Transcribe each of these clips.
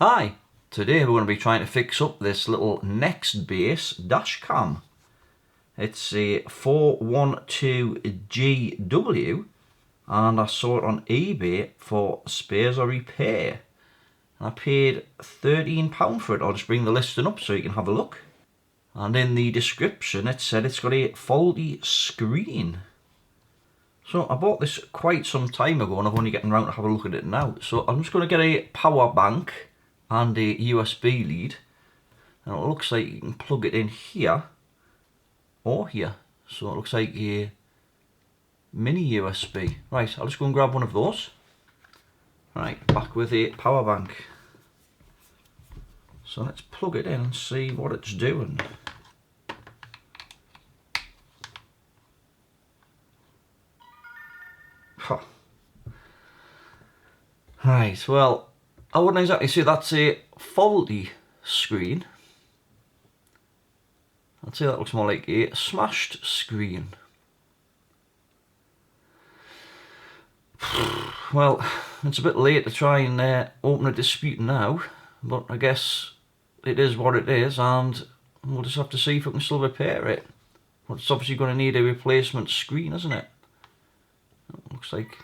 Hi, today we're going to be trying to fix up this little Nextbase Dashcam. It's a 412GW and I saw it on eBay for spares or repair. And I paid £13 for it. I'll just bring the listing up so you can have a look. And in the description it said it's got a faulty screen. So I bought this quite some time ago and I'm only getting around to have a look at it now. So I'm just going to get a power bank and a USB lead, and it looks like you can plug it in here or here, so it looks like a mini USB. Right, I'll just go and grab one of those. Right, back with a power bank. So let's plug it in and see what it's doing. Huh. Right, well, I wouldn't exactly say that's a faulty screen. I'd say that looks more like a smashed screen. Well, it's a bit late to try and open a dispute now, but I guess it is what it is, and we'll just have to see if we can still repair it. But it's obviously going to need a replacement screen, isn't it? It looks like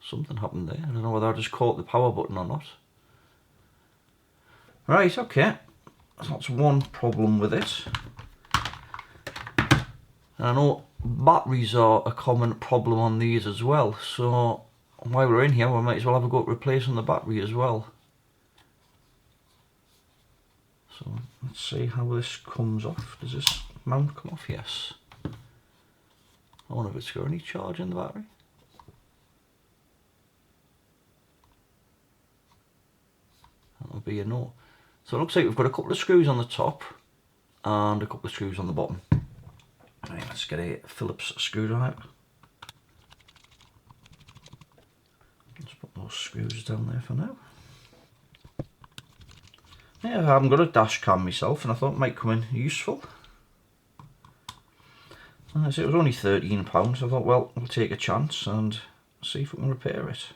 something happened there. I don't know whether I just caught the power button or not. Right, okay. So that's one problem with it. And I know batteries are a common problem on these as well. So while we're in here, we might as well have a go at replacing the battery as well. So let's see how this comes off. Does this mount come off? Yes. I wonder if it's got any charge in the battery. That'll be a no. So it looks like we've got a couple of screws on the top and a couple of screws on the bottom. Right, let's get a Phillips screwdriver. Let's put those screws down there for now. Yeah, I haven't got a dash cam myself and I thought it might come in useful. And it was only £13, so I thought, well, we'll take a chance and see if we can repair it.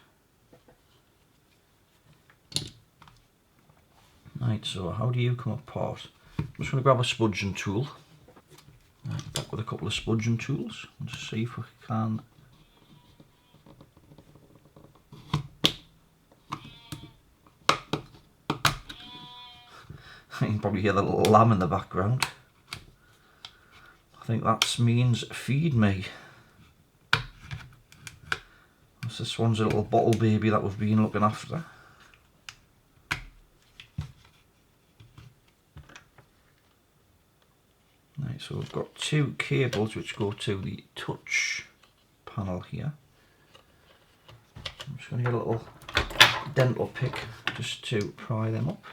Right, so how do you come apart? I'm just going to grab a spudging tool. Right, back with a couple of spudging tools and just see if we can. You can probably hear the little lamb in the background. I think that means feed me. This one's a little bottle baby that we've been looking after. Right, so we've got two cables which go to the touch panel here. I'm just going to get a little dental pick just to pry them up.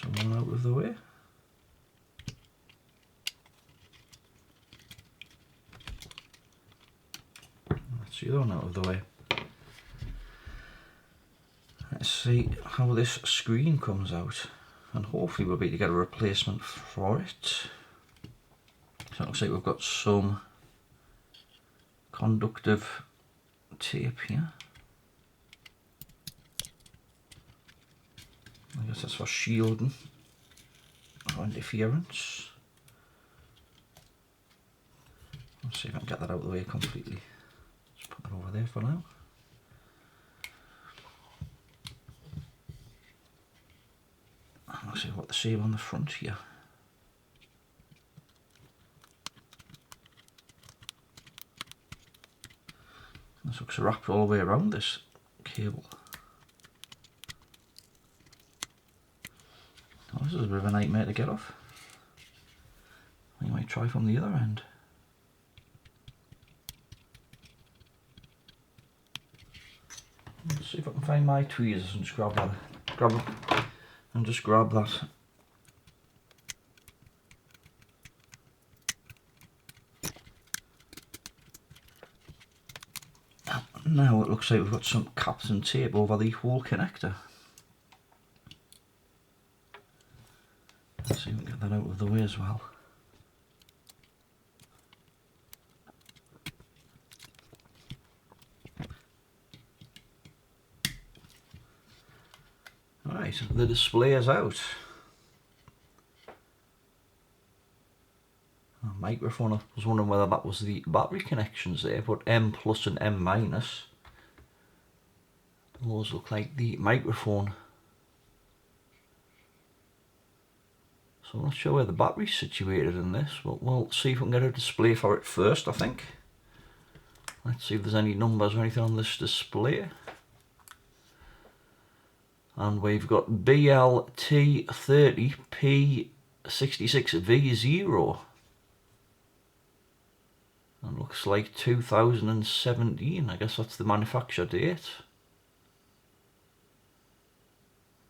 Someone out of the way. That's the other one out of the way. Let's see how this screen comes out, and hopefully we'll be able to get a replacement for it. So it looks like we've got some conductive tape here. I guess that's for shielding or interference. Let's see if I can get that out of the way completely. Just put that over there for now. Let's see what they say on the front here. This looks wrapped all the way around this cable. Oh, this is a bit of a nightmare to get off. You might try from the other end. Let's see if I can find my tweezers and just grab that. And just grab that. Now it looks like we've got some caps and tape over the whole connector. Let's see if we can get that out of the way as well. Right, the display is out. Microphone, I was wondering whether that was the battery connections there, but M plus and M minus. Those look like the microphone. So I'm not sure where the battery's situated in this, but we'll see if we can get a display for it first, I think. Let's see if there's any numbers or anything on this display. And we've got BLT30P66V0. And looks like 2017, I guess that's the manufacture date.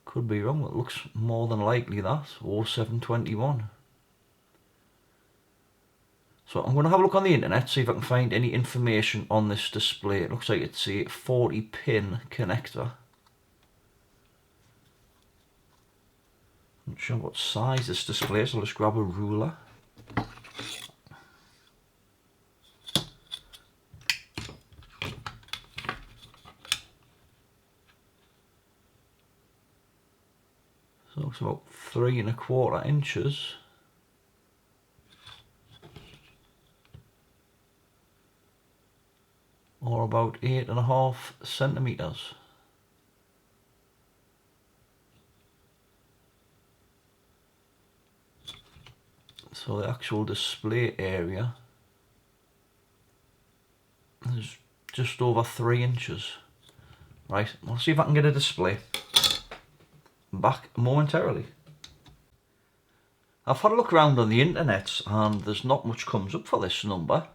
Could be wrong, but it looks more than likely that, 0721. So I'm going to have a look on the internet, see if I can find any information on this display. It looks like it's a 40 pin connector. Not sure what size this display is, so I'll just grab a ruler. So it's about 3 1/4 inches. Or about 8.5 centimeters. So the actual display area is just over 3 inches. Right, we'll see if I can get a display. Back momentarily. I've had a look around on the internet and there's not much comes up for this number.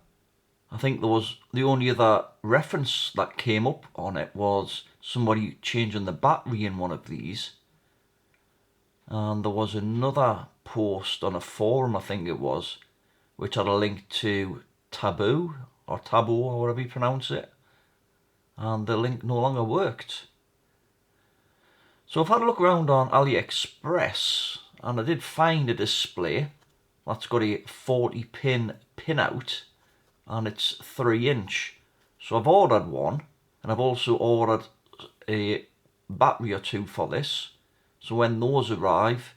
I think there was the only other reference that came up on it was somebody changing the battery in one of these. And there was another post on a forum, I think it was, which had a link to Taboo or whatever you pronounce it. And the link no longer worked. So I've had a look around on AliExpress and I did find a display that's got a 40 pin pinout and it's 3 inch. So I've ordered one and I've also ordered a battery or two for this. So when those arrive,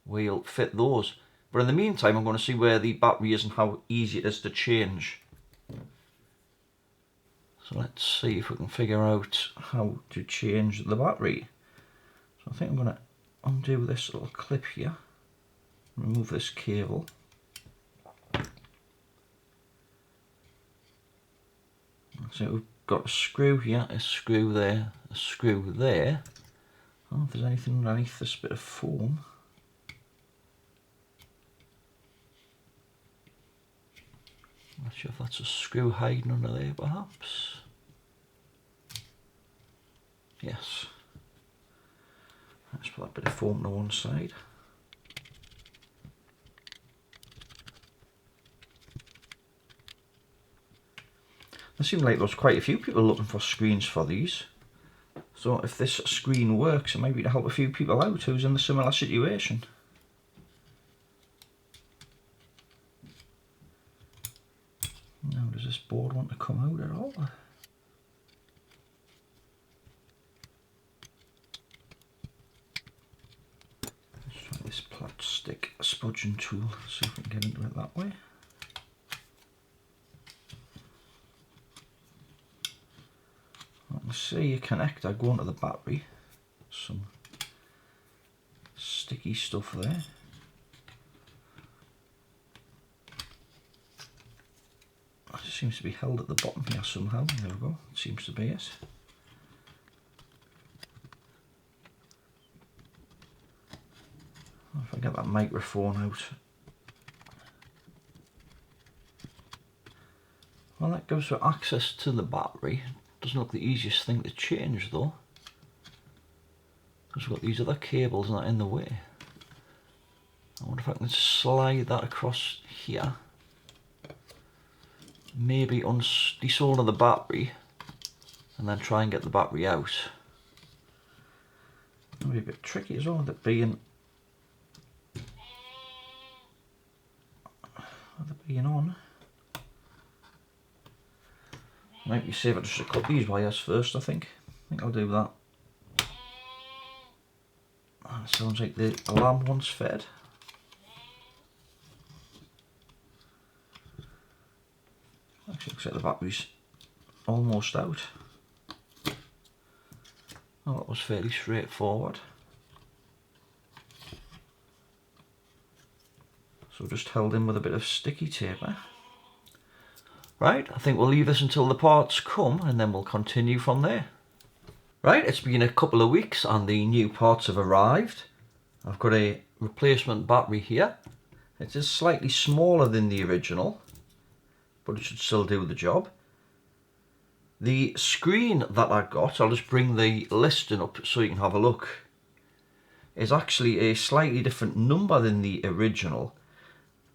we'll fit those. But in the meantime, I'm going to see where the battery is and how easy it is to change. So let's see if we can figure out how to change the battery. I think I'm going to undo this little clip here, remove this cable. So we've got a screw here, a screw there, a screw there. I don't know if there's anything underneath this bit of foam. Not sure if that's a screw hiding under there perhaps. Yes. Let's put that bit of foam to one side. It seems like there's quite a few people looking for screens for these. So if this screen works, it might be to help a few people out who's in a similar situation. Now does this board want to come out at all? This plastic spudging tool, see if we can get into it that way. I can see a connector going to the battery, some sticky stuff there. It just seems to be held at the bottom here somehow, there we go, it seems to be it. If I get that microphone out. Well, that gives us access to the battery. Doesn't look the easiest thing to change though, because we've got these other cables not in the way. I wonder if I can slide that across here. Maybe desolder the battery and then try and get the battery out. It'll be a bit tricky as well with it being on. Might be safer just to cut these wires first, I think. I'll do that. Sounds like the alarm wants fed. Actually looks like the battery's almost out. Well, that was fairly straightforward. So just held in with a bit of sticky tape. Right, I think we'll leave this until the parts come and then we'll continue from there. Right, it's been a couple of weeks and the new parts have arrived. I've got a replacement battery here. It is slightly smaller than the original, but it should still do the job. The screen that I got, I'll just bring the listing up so you can have a look, is actually a slightly different number than the original.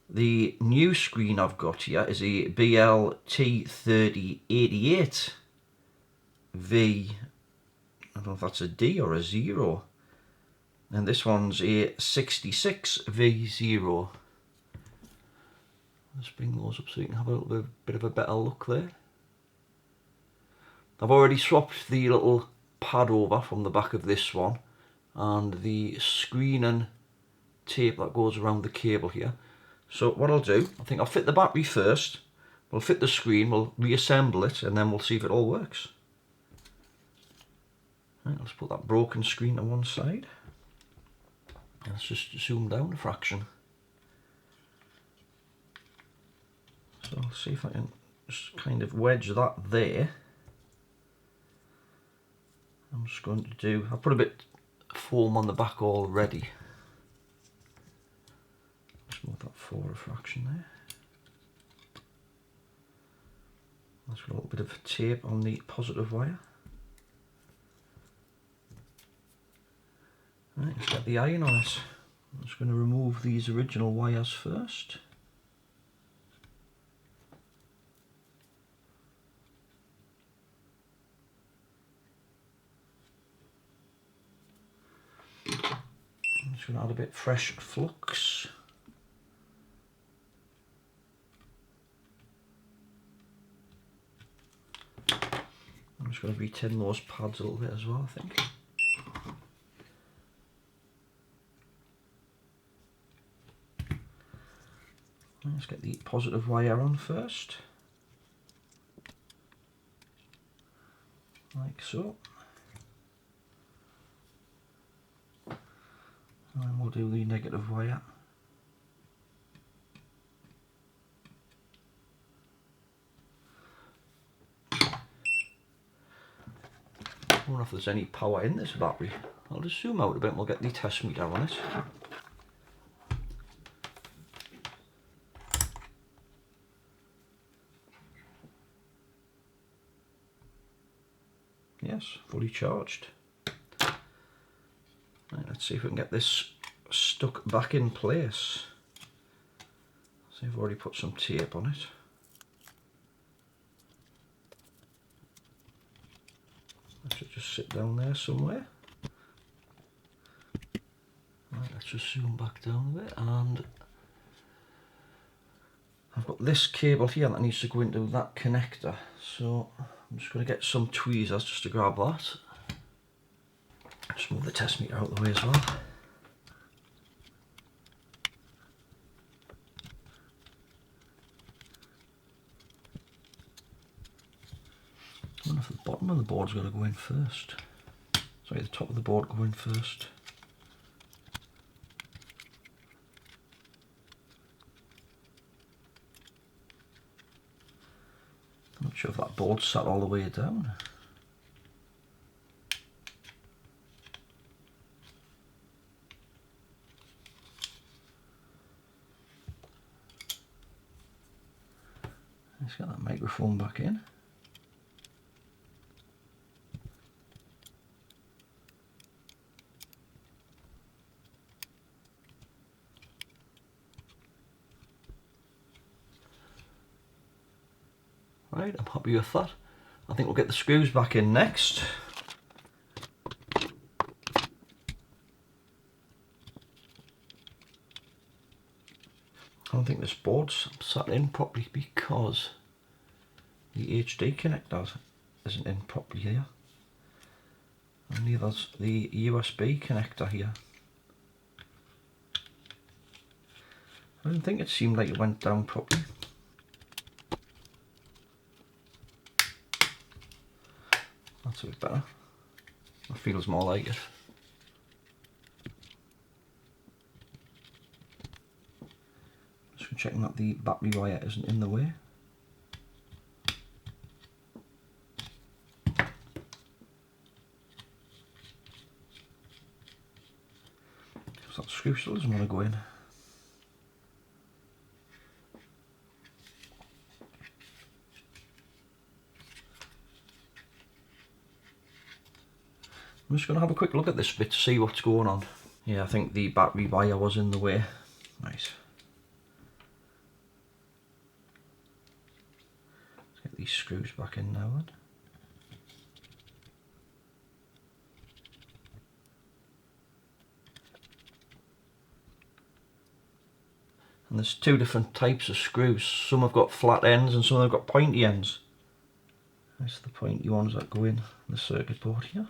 The new screen I've got here is a BLT3088V. I don't know if that's a D or a 0. And this one's a 66V0. Let's bring those up so you can have a little bit of a better look there. I've already swapped the little pad over from the back of this one and the screen and tape that goes around the cable here. So what I'll do, I think I'll fit the battery first, we'll fit the screen, we'll reassemble it, and then we'll see if it all works. Right, let's put that broken screen to one side. And let's just zoom down a fraction. So I'll see if I can just kind of wedge that there. I'm just going to do, I've put a bit of foam on the back already. Just move that forward a fraction there. Let's put a little bit of tape on the positive wire. Right, let's get the iron on it. I'm just going to remove these original wires first. I'm just going to add a bit fresh flux. I'm just going to retin those pads a little bit as well, I think. Let's get the positive wire on first. Like so. And then we'll do the negative wire. I wonder if there's any power in this battery. I'll just zoom out a bit and we'll get the test meter on it. Yes, fully charged. Right, let's see if we can get this stuck back in place. See, I've already put some tape on it. That should just sit down there somewhere. Right, let's just zoom back down a bit, and I've got this cable here that needs to go into that connector, so I'm just going to get some tweezers just to grab that. Just move the test meter out of the way as well. I wonder if the bottom of the board's got to go in first. Sorry, the top of the board go in first. I'm not sure if that board's sat all the way down. Let's get that microphone back in. Right, I'm happy with that. I think we'll get the screws back in next. I don't think this board's sat in properly because the HD connector isn't in properly here. And neither's the USB connector here. I didn't think it seemed like it went down properly. That's a bit better. That feels more like it. Just checking that the battery wire isn't in the way. Because that screw still doesn't want to go in. I'm just going to have a quick look at this bit to see what's going on. Yeah, I think the battery wire was in the way. Nice. Let's get these screws back in now then. And there's two different types of screws. Some have got flat ends and some have got pointy ends. That's the pointy ones that go in the circuit board here.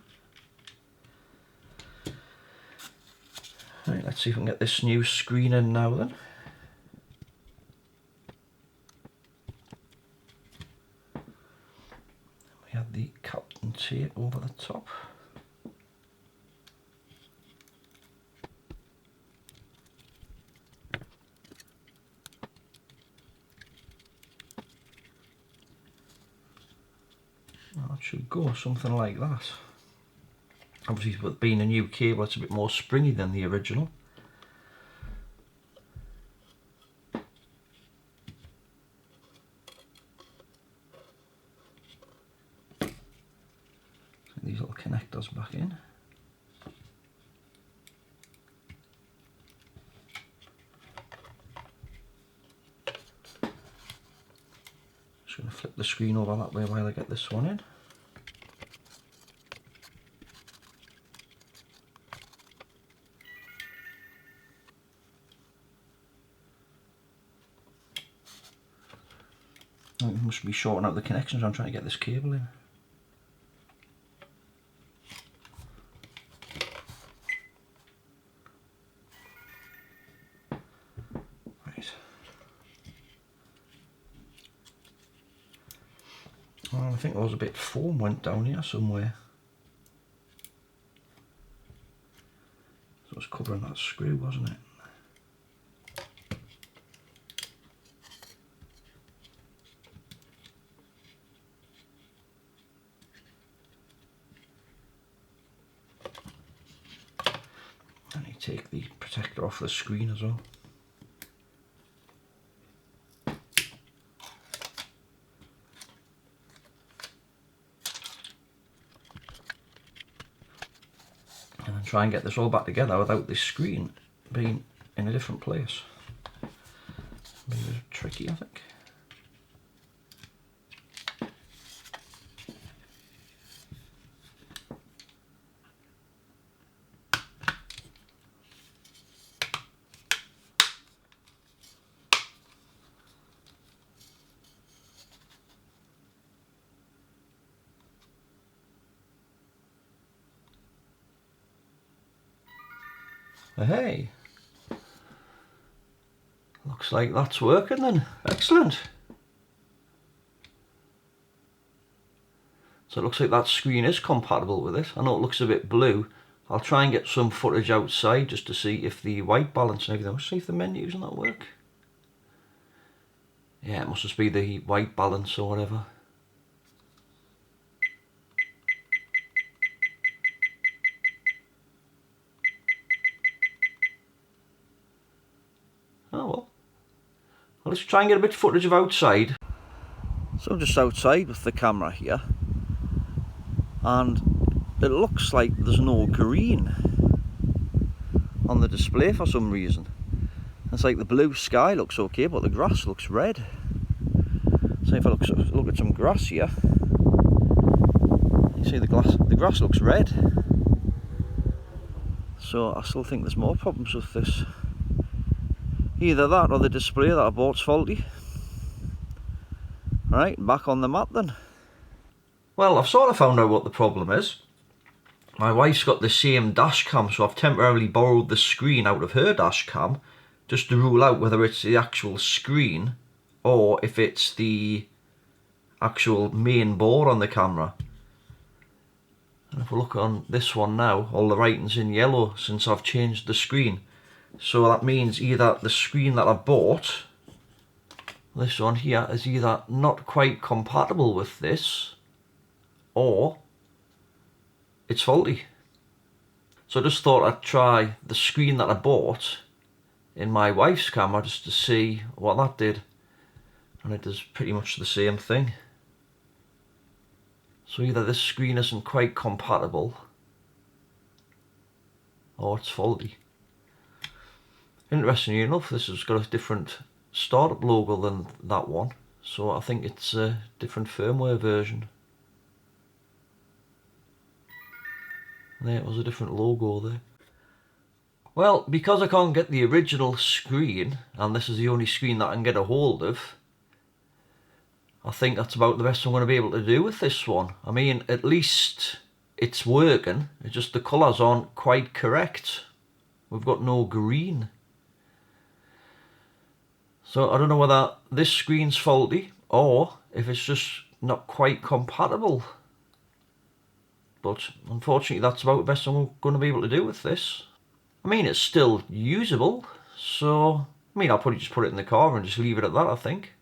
Right, let's see if we can get this new screen in now then. We have the Captain tape over the top. That should go something like that. Obviously, with being a new cable, it's a bit more springy than the original. These little connectors back in. Just going to flip the screen over that way while I get this one in. I must be shorting out the connections. I'm trying to get this cable in. Right. Well, I think there was a bit of foam went down here somewhere. So it was covering that screw, wasn't it? Take the protector off the screen as well. And then try and get this all back together without this screen being in a different place. Maybe a bit tricky, I think. Hey, looks like that's working then. Excellent. So it looks like that screen is compatible with it. I know it looks a bit blue. I'll try and get some footage outside just to see if the white balance and everything. Let's see if the menus and that work. Yeah, it must just be the white balance or whatever. Oh well. Well, let's try and get a bit of footage of outside. So I'm just outside with the camera here, and it looks like there's no green on the display for some reason. It's like the blue sky looks okay, but the grass looks red. So if I look at some grass here, you see the grass looks red. So I still think there's more problems with this. Either that or the display that I bought's faulty. Right, back on the map then. Well, I've sort of found out what the problem is. My wife's got the same dash cam, so I've temporarily borrowed the screen out of her dash cam just to rule out whether it's the actual screen or if it's the actual main board on the camera. And if we look on this one now, all the writing's in yellow since I've changed the screen. So that means either the screen that I bought, this one here, is either not quite compatible with this or it's faulty. So I just thought I'd try the screen that I bought in my wife's camera just to see what that did. And it does pretty much the same thing. So either this screen isn't quite compatible or it's faulty. Interestingly enough, this has got a different startup logo than that one. So I think it's a different firmware version. There, it was a different logo there. Well, because I can't get the original screen, and this is the only screen that I can get a hold of, I think that's about the best I'm going to be able to do with this one. I mean, at least it's working. It's just the colours aren't quite correct. We've got no green. So I don't know whether this screen's faulty or if it's just not quite compatible. But unfortunately, that's about the best I'm going to be able to do with this. I mean, it's still usable. So, I mean, I'll probably just put it in the car and just leave it at that, I think.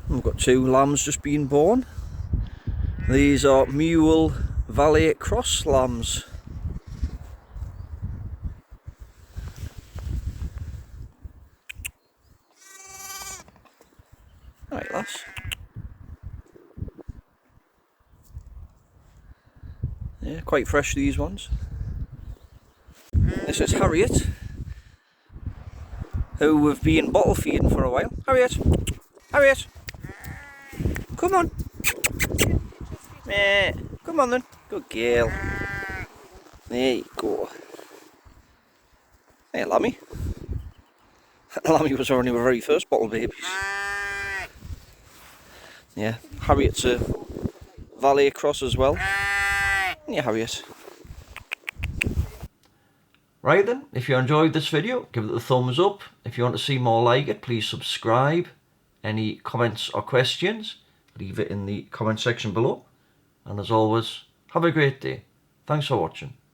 We've got two lambs just being born. These are mule Valley cross lambs. Right, lass. Yeah, quite fresh, these ones. This is Harriet, who we've been bottle feeding for a while. Harriet! Harriet! Come on! Come on then. Good girl. There you go. Hey, Lammy. Lammy was only my very first bottle babies. Yeah, Harriet's a Valley cross as well. Yeah, Harriet. Right then, if you enjoyed this video, give it a thumbs up. If you want to see more like it, please subscribe. Any comments or questions, leave it in the comment section below. And as always, have a great day. Thanks for watching.